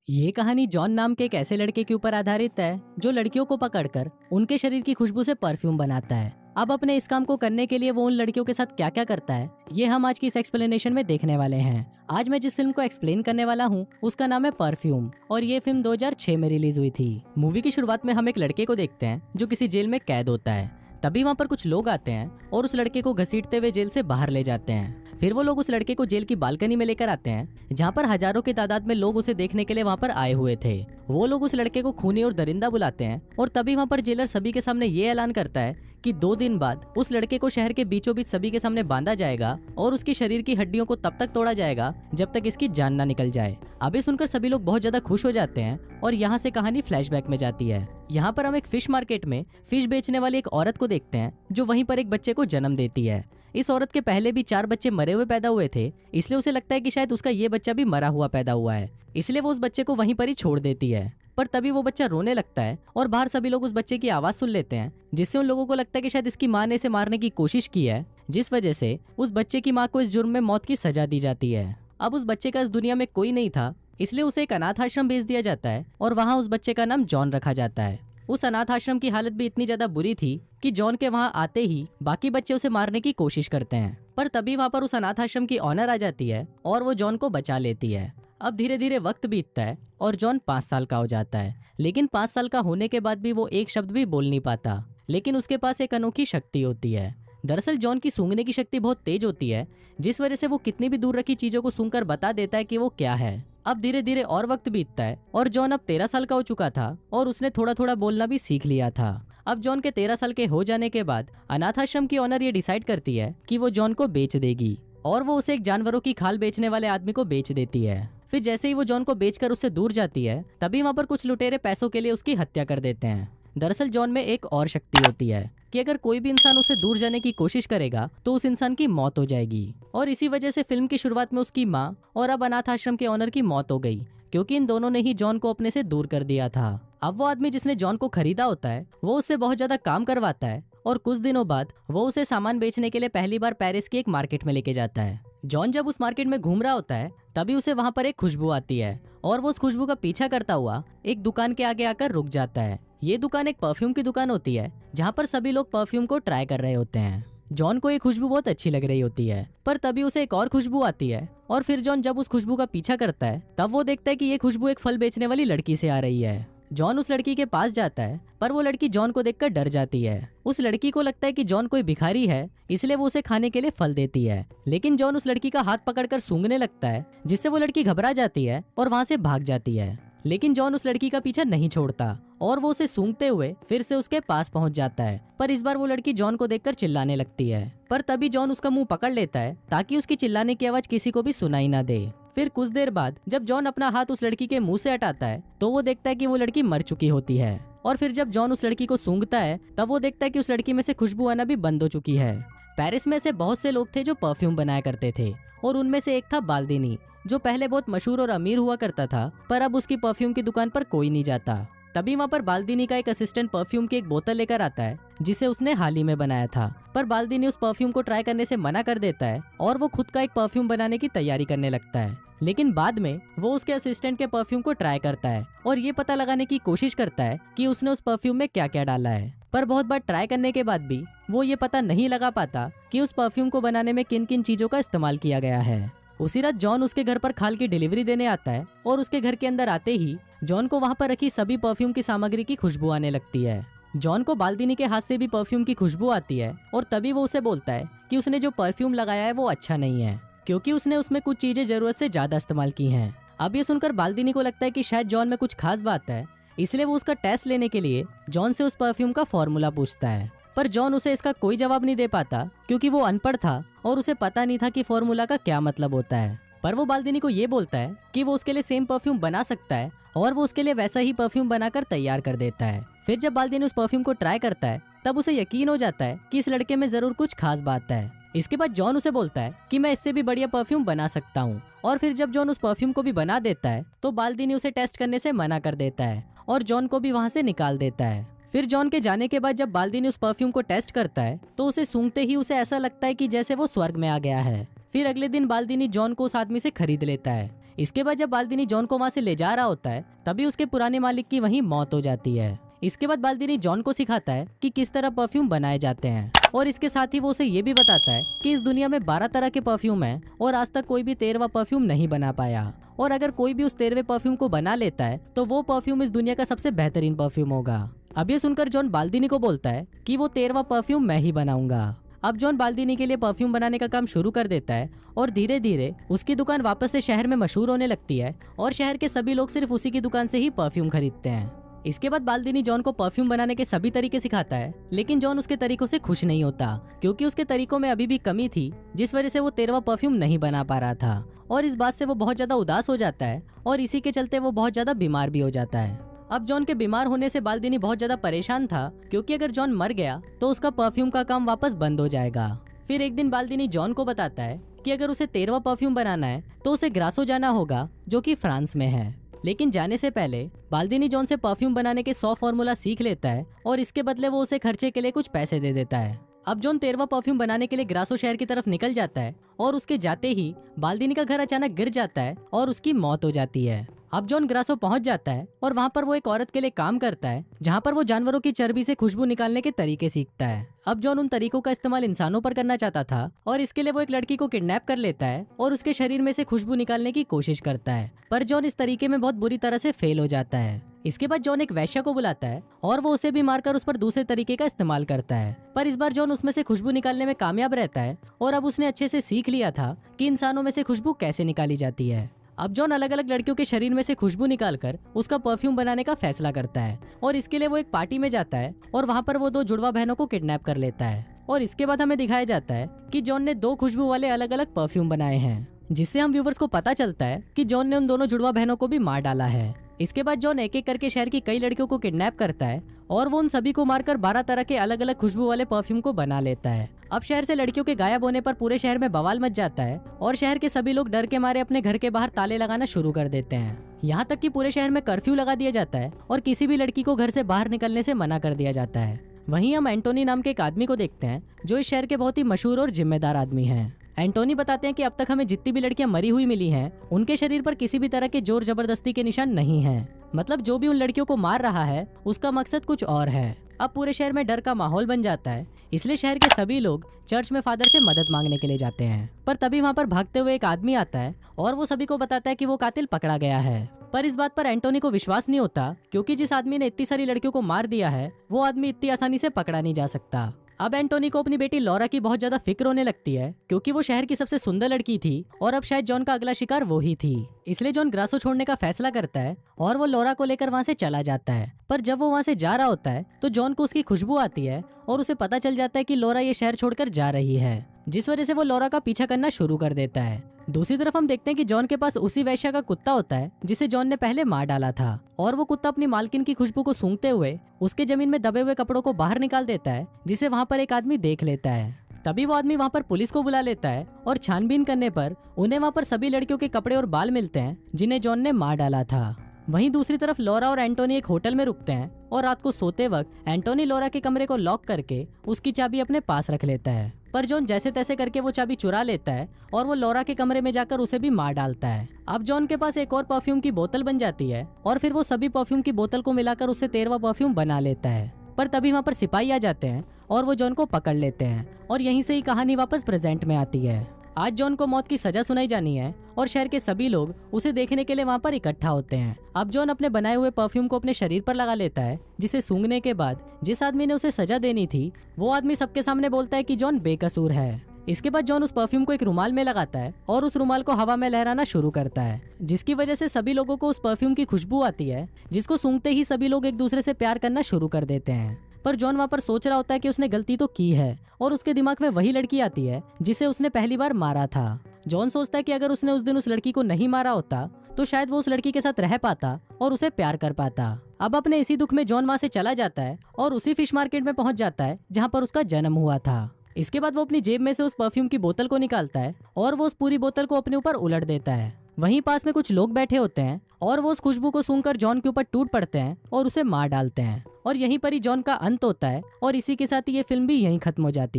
ये कहानी जॉन नाम के एक ऐसे लड़के के ऊपर आधारित है जो लड़कियों को पकड़कर उनके शरीर की खुशबू से परफ्यूम बनाता है। अब अपने इस काम को करने के लिए वो उन लड़कियों के साथ क्या क्या करता है, ये हम आज की इस एक्सप्लेनेशन में देखने वाले हैं। आज मैं जिस फिल्म को एक्सप्लेन करने वाला हूँ उसका नाम है परफ्यूम और ये फिल्म 2006 में रिलीज हुई थी। मूवी की शुरुआत में हम एक लड़के को देखते हैं जो किसी जेल में कैद होता है। तभी वहाँ पर कुछ लोग आते हैं और उस लड़के को घसीटते हुए जेल से बाहर ले जाते हैं। फिर वो लोग उस लड़के को जेल की बालकनी में लेकर आते हैं जहाँ पर हजारों की तादाद में लोग उसे देखने के लिए वहाँ पर आए हुए थे। वो लोग उस लड़के को खूनी और दरिंदा बुलाते हैं और तभी वहाँ पर जेलर सभी के सामने ये ऐलान करता है कि 2 दिन बाद उस लड़के को शहर के बीचों बीच सभी के सामने बांधा जाएगा और उसकी शरीर की हड्डियों को तब तक तोड़ा जाएगा जब तक इसकी जान ना निकल जाए। अब ये सुनकर सभी लोग बहुत ज्यादा खुश हो जाते हैं और यहाँ से कहानी फ्लैशबैक में जाती है। यहाँ पर हम एक फिश मार्केट में फिश बेचने वाली एक औरत को देखते हैं जो वहीं पर एक बच्चे को जन्म देती है। इस औरत के पहले भी 4 बच्चे मरे हुए पैदा हुए थे, इसलिए उसे लगता है कि शायद उसका ये बच्चा भी मरा हुआ पैदा हुआ है, इसलिए वो उस बच्चे को वहीं पर ही छोड़ देती है। पर तभी वो बच्चा रोने लगता है और बाहर सभी लोग उस बच्चे की आवाज सुन लेते हैं, जिससे उन लोगों को लगता है कि शायद इसकी माँ ने इसे मारने की कोशिश की है, जिस वजह से उस बच्चे की माँ को इस जुर्म में मौत की सजा दी जाती है। अब उस बच्चे का इस दुनिया में कोई नहीं था, इसलिए उसे एक अनाथ आश्रम भेज दिया जाता है और वहाँ उस बच्चे का नाम जॉन रखा जाता है। उस अनाथ आश्रम की हालत भी इतनी ज्यादा बुरी थी कि जॉन के वहाँ आते ही बाकी बच्चे उसे मारने की कोशिश करते हैं, पर तभी वहाँ पर उस अनाथ आश्रम की ऑनर आ जाती है और वो जॉन को बचा लेती है। अब धीरे धीरे वक्त बीतता है और जॉन 5 साल का हो जाता है, लेकिन 5 साल का होने के बाद भी वो एक शब्द भी बोल नहीं पाता। लेकिन उसके पास एक अनोखी शक्ति होती है। दरअसल जॉन की सूंघने की शक्ति बहुत तेज होती है, जिस वजह से वो कितनी भी दूर रखी चीजों को सूंघकर बता देता है कि वो क्या है। अब धीरे धीरे और वक्त बीतता है और जॉन अब 13 साल का हो चुका था और उसने थोड़ा थोड़ा बोलना भी सीख लिया था। अब जॉन के 13 साल के हो जाने के बाद अनाथ आश्रम की ऑनर ये डिसाइड करती है कि वो जॉन को बेच देगी और वो उसे एक जानवरों की खाल बेचने वाले आदमी को बेच देती है। फिर जैसे ही वो जॉन को बेचकर उससे दूर जाती है, तभी वहाँ पर कुछ लुटेरे पैसों के लिए उसकी हत्या कर देते हैं। दरअसल जॉन में एक और शक्ति होती है कि अगर कोई भी इंसान उससे दूर जाने की कोशिश करेगा तो उस इंसान की मौत हो जाएगी, और इसी वजह से फिल्म की शुरुआत में उसकी माँ और अब अनाथ आश्रम के ऑनर की मौत हो गई, क्योंकि इन दोनों ने ही जॉन को अपने से दूर कर दिया था। अब वो आदमी जिसने जॉन को खरीदा होता है वो उससे बहुत ज्यादा काम करवाता है और कुछ दिनों बाद वो उसे सामान बेचने के लिए पहली बार पेरिस की एक मार्केट में लेके जाता है। जॉन जब उस मार्केट में घूम रहा होता है तभी उसे वहाँ पर एक खुशबू आती है और वो उस खुशबू का पीछा करता हुआ एक दुकान के आगे आकर रुक जाता है। ये दुकान एक परफ्यूम की दुकान होती है जहाँ पर सभी लोग परफ्यूम को ट्राई कर रहे होते हैं। जॉन को ये खुशबू बहुत अच्छी लग रही होती है, पर तभी उसे एक और खुशबू आती है और फिर जॉन जब उस खुशबू का पीछा करता है तब वो देखता है कि ये खुशबू एक फल बेचने वाली लड़की से आ रही है। जॉन उस लड़की के पास जाता है, पर वो लड़की जॉन को देखकर डर जाती है। उस लड़की को लगता है कि जॉन कोई भिखारी है, इसलिए वो उसे खाने के लिए फल देती है। लेकिन जॉन उस लड़की का हाथ पकड़कर सूंघने लगता है, जिससे वो लड़की घबरा जाती है और वहाँ से भाग जाती है। लेकिन जॉन उस लड़की का पीछा नहीं छोड़ता और वो उसे सूंघते हुए फिर से उसके पास पहुंच जाता है, पर इस बार वो लड़की जॉन को देखकर चिल्लाने लगती है। पर तभी जॉन उसका मुंह पकड़ लेता है ताकि उसकी चिल्लाने की आवाज किसी को भी सुनाई ना दे। फिर कुछ देर बाद जब जॉन अपना हाथ उस लड़की के मुंह से हटाता है तो वो देखता है कि वो लड़की मर चुकी होती है। और फिर जब जॉन उस लड़की को सूंघता है तब वो देखता है कि उस लड़की में से खुशबू आना भी बंद हो चुकी है। पेरिस में से बहुत से लोग थे जो परफ्यूम बनाया करते थे और उनमें से एक था बाल्दिनी, जो पहले बहुत मशहूर और अमीर हुआ करता था, पर अब उसकी परफ्यूम की दुकान पर कोई नहीं जाता। तभी वहाँ पर बाल्दिनी का एक असिस्टेंट परफ्यूम की एक बोतल लेकर आता है जिसे उसने हाल ही में बनाया था, पर बाल्दिनी उस परफ्यूम को ट्राई करने से मना कर देता है और वो खुद का एक परफ्यूम बनाने की तैयारी करने लगता है। लेकिन बाद में वो उसके असिस्टेंट के परफ्यूम को ट्राई करता है और ये पता लगाने की कोशिश करता है कि उसने उस परफ्यूम में क्या क्या डाला है, पर बहुत बार ट्राई करने के बाद भी वो ये पता नहीं लगा पाता कि उस परफ्यूम को बनाने में किन किन चीजों का इस्तेमाल किया गया है। उसी रात जॉन उसके घर पर खाल की डिलीवरी देने आता है और उसके घर के अंदर आते ही जॉन को वहाँ पर रखी सभी परफ्यूम की सामग्री की खुशबू आने लगती है। जॉन को बाल्दिनी के हाथ से भी परफ्यूम की खुशबू आती है और तभी वो उसे बोलता है कि उसने जो परफ्यूम लगाया है वो अच्छा नहीं है, क्योंकि उसने उसमें कुछ चीजें जरूरत से ज्यादा इस्तेमाल की हैं। अब ये सुनकर बाल्दिनी को लगता है कि शायद जॉन में कुछ खास बात है, इसलिए वो उसका टेस्ट लेने के लिए जॉन से उस परफ्यूम का फॉर्मूला पूछता है। पर जॉन उसे इसका कोई जवाब नहीं दे पाता, क्योंकि वो अनपढ़ था और उसे पता नहीं था कि फॉर्मूला का क्या मतलब होता है। पर वो बाल्दिनी को ये बोलता है कि वो उसके लिए सेम परफ्यूम बना सकता है और वो उसके लिए वैसा ही परफ्यूम बनाकर तैयार कर देता है। फिर जब बाल्दिनी उस परफ्यूम को ट्राई करता है तब उसे यकीन हो जाता है कि इस लड़के में जरूर कुछ खास बात है। इसके बाद जॉन उसे बोलता है कि मैं इससे भी बढ़िया परफ्यूम बना सकता हूँ, और फिर जब जॉन उस परफ्यूम को भी बना देता है तो बाल्दिनी उसे टेस्ट करने से मना कर देता है और जॉन को भी वहाँ से निकाल देता है। फिर जॉन के जाने के बाद जब बाल्दिनी उस परफ्यूम को टेस्ट करता है तो उसे सूंघते ही उसे ऐसा लगता है कि जैसे वो स्वर्ग में आ गया है। फिर अगले दिन बाल्दिनी जॉन को उस आदमी से खरीद लेता है। इसके बाद जब बाल्दिनी जॉन को वहाँ से ले जा रहा होता है तभी उसके पुराने मालिक की वहीं मौत हो जाती है। इसके बाद बाल्दिनी जॉन को सिखाता है कि किस तरह परफ्यूम बनाए जाते हैं और इसके साथ ही वो उसे ये भी बताता है कि इस दुनिया में 12 तरह के परफ्यूम हैं और आज तक कोई भी 13वां परफ्यूम नहीं बना पाया, और अगर कोई भी उस 13वें परफ्यूम को बना लेता है तो वो परफ्यूम इस दुनिया का सबसे बेहतरीन परफ्यूम होगा। अब ये सुनकर जॉन बाल्दिनी को बोलता है कि वो 13वां परफ्यूम मैं ही बनाऊंगा। अब जॉन बाल्दिनी के लिए परफ्यूम बनाने का काम शुरू कर देता है और धीरे धीरे उसकी दुकान वापस से शहर में मशहूर होने लगती है और शहर के सभी लोग सिर्फ उसी की दुकान से ही परफ्यूम खरीदते हैं। इसके बाद बाल्दिनी जॉन को परफ्यूम बनाने के सभी तरीके सिखाता है, लेकिन जॉन उसके तरीकों से खुश नहीं होता क्योंकि उसके तरीकों में अभी भी कमी थी, जिस वजह से वो 13वां परफ्यूम नहीं बना पा रहा था और इस बात से वो बहुत ज्यादा उदास हो जाता है और इसी के चलते वो बहुत ज्यादा बीमार भी हो जाता है। अब जॉन के बीमार होने से बाल्दिनी बहुत ज्यादा परेशान था क्योंकि अगर जॉन मर गया तो उसका परफ्यूम का काम वापस बंद हो जाएगा। फिर एक दिन बाल्दिनी जॉन को बताता है कि अगर उसे 13वां परफ्यूम बनाना है तो उसे ग्रासो जाना होगा जो कि फ्रांस में है। लेकिन जाने से पहले बाल्दिनी जॉन से परफ्यूम बनाने के 100 फॉर्मूला सीख लेता है और इसके बदले वो उसे खर्चे के लिए कुछ पैसे दे देता है। अब जॉन 13वां परफ्यूम बनाने के लिए ग्रासो शहर की तरफ निकल जाता है और उसके जाते ही बाल्दिनी का घर अचानक गिर जाता है और उसकी मौत हो जाती है। अब जॉन ग्रासो पहुंच जाता है और वहाँ पर वो एक औरत के लिए काम करता है जहाँ पर वो जानवरों की चर्बी से खुशबू निकालने के तरीके सीखता है। अब जॉन उन तरीकों का इस्तेमाल इंसानों पर करना चाहता था और इसके लिए वो एक लड़की को किडनैप कर लेता है और उसके शरीर में से खुशबू निकालने की कोशिश करता है, पर जॉन इस तरीके में बहुत बुरी तरह से फेल हो जाता है। इसके बाद जॉन एक वैश्या को बुलाता है और वो उसे भी मारकर उस पर दूसरे तरीके का इस्तेमाल करता है, पर इस बार जॉन उसमें से खुशबू निकालने में कामयाब रहता है और अब उसने अच्छे से सीख लिया था कि इंसानों में से खुशबू कैसे निकाली जाती है। अब जॉन अलग अलग लड़कियों के शरीर में से खुशबू निकालकर उसका परफ्यूम बनाने का फैसला करता है और इसके लिए वो एक पार्टी में जाता है और वहाँ पर वो 2 जुड़वा बहनों को किडनैप कर लेता है और इसके बाद हमें दिखाया जाता है कि जॉन ने 2 खुशबू वाले अलग अलग परफ्यूम बनाए हैं, जिससे हम व्यूवर्स को पता चलता है कि जॉन ने उन दोनों जुड़वा बहनों को भी मार डाला है। इसके बाद जॉन एक एक करके शहर की कई लड़कियों को किडनैप करता है और वो उन सभी को मारकर 12 तरह के अलग अलग खुशबू वाले परफ्यूम को बना लेता है। अब शहर से लड़कियों के गायब होने पर पूरे शहर में बवाल मच जाता है और शहर के सभी लोग डर के मारे अपने घर के बाहर ताले लगाना शुरू कर देते हैं। यहाँ तक कि पूरे शहर में कर्फ्यू लगा दिया जाता है और किसी भी लड़की को घर से बाहर निकलने से मना कर दिया जाता है। वहीं हम एंटोनी नाम के एक आदमी को देखते हैं जो इस शहर के बहुत ही मशहूर और जिम्मेदार आदमी हैं। एंटोनी बताते हैं कि अब तक हमें जितनी भी लड़कियां मरी हुई मिली हैं, उनके शरीर पर किसी भी तरह के जोर जबरदस्ती के निशान नहीं हैं। मतलब जो भी उन लड़कियों को मार रहा है उसका मकसद कुछ और है। अब पूरे शहर में डर का माहौल बन जाता है, इसलिए शहर के सभी लोग चर्च में फादर से मदद मांगने के लिए जाते हैं। पर तभी वहाँ पर भागते हुए एक आदमी आता है और वो सभी को बताता है कि वो कातिल पकड़ा गया है। पर इस बात पर एंटोनी को विश्वास नहीं होता क्योंकि जिस आदमी ने इतनी सारी लड़कियों को मार दिया है वो आदमी इतनी आसानी से पकड़ा नहीं जा सकता। अब एंटोनी को अपनी बेटी लॉरा की बहुत ज्यादा फिक्र होने लगती है क्योंकि वो शहर की सबसे सुंदर लड़की थी और अब शायद जॉन का अगला शिकार वो ही थी। इसलिए जॉन ग्रासो छोड़ने का फैसला करता है और वो लॉरा को लेकर वहाँ से चला जाता है। पर जब वो वहाँ से जा रहा होता है तो जॉन को उसकी खुशबू आती है और उसे पता चल जाता है कि लॉरा ये शहर छोड़कर जा रही है, जिस वजह से वो लॉरा का पीछा करना शुरू कर देता है। दूसरी तरफ हम देखते हैं कि जॉन के पास उसी वैश्या का कुत्ता होता है जिसे जॉन ने पहले मार डाला था और वो कुत्ता अपनी मालकिन की खुशबू को सूंघते हुए उसके जमीन में दबे हुए कपड़ों को बाहर निकाल देता है, जिसे वहाँ पर एक आदमी देख लेता है। तभी वो आदमी वहाँ पर पुलिस को बुला लेता है और छानबीन करने पर उन्हें वहाँ पर सभी लड़कियों के कपड़े और बाल मिलते हैं जिन्हें जॉन ने मार डाला था। वहीं दूसरी तरफ लॉरा और एंटोनी एक होटल में रुकते हैं और रात को सोते वक्त एंटोनी लॉरा के कमरे को लॉक करके उसकी चाबी अपने पास रख लेता है, पर जॉन जैसे तैसे करके वो चाबी चुरा लेता है और वो लॉरा के कमरे में जाकर उसे भी मार डालता है। अब जॉन के पास एक और परफ्यूम की बोतल बन जाती है और फिर वो सभी परफ्यूम की बोतल को मिलाकर उससे 13वां परफ्यूम बना लेता है। पर तभी वहाँ पर सिपाही आ जाते हैं और वो जॉन को पकड़ लेते हैं और यहीं से ही कहानी वापस प्रेजेंट में आती है। आज जॉन को मौत की सजा सुनाई जानी है और शहर के सभी लोग उसे देखने के लिए वहाँ पर इकट्ठा होते हैं। अब जॉन अपने बनाए हुए परफ्यूम को अपने शरीर पर लगा लेता है, जिसे सूंघने के बाद जिस आदमी ने उसे सजा देनी थी वो आदमी सबके सामने बोलता है कि जॉन बेकसूर है। इसके बाद जॉन उस परफ्यूम को एक रुमाल में लगाता है और उस रुमाल को हवा में लहराना शुरू करता है, जिसकी वजह से सभी लोगों को उस परफ्यूम की खुशबू आती है, जिसको सूंघते ही सभी लोग एक दूसरे से प्यार करना शुरू कर देते हैं। पर जॉन वहाँ पर सोच रहा होता है कि उसने गलती तो की है और उसके दिमाग में वही लड़की आती है जिसे उसने पहली बार मारा था। जॉन सोचता है कि अगर उसने उस दिन उस लड़की को नहीं मारा होता तो शायद वो उस लड़की के साथ रह पाता और उसे प्यार कर पाता। अब अपने इसी दुख में जॉन वहाँ से चला जाता है और उसी फिश मार्केट में पहुंच जाता है जहाँ पर उसका जन्म हुआ था। इसके बाद वो अपनी जेब में से उस परफ्यूम की बोतल को निकालता है और वो उस पूरी बोतल को अपने ऊपर उलट देता है। वहीं पास में कुछ लोग बैठे होते हैं और वो उस खुशबू को सूंघकर जॉन के ऊपर टूट पड़ते हैं और उसे मार डालते हैं और यहीं पर ही जॉन का अंत होता है और इसी के साथ ही ये फिल्म भी यहीं खत्म हो जाती है।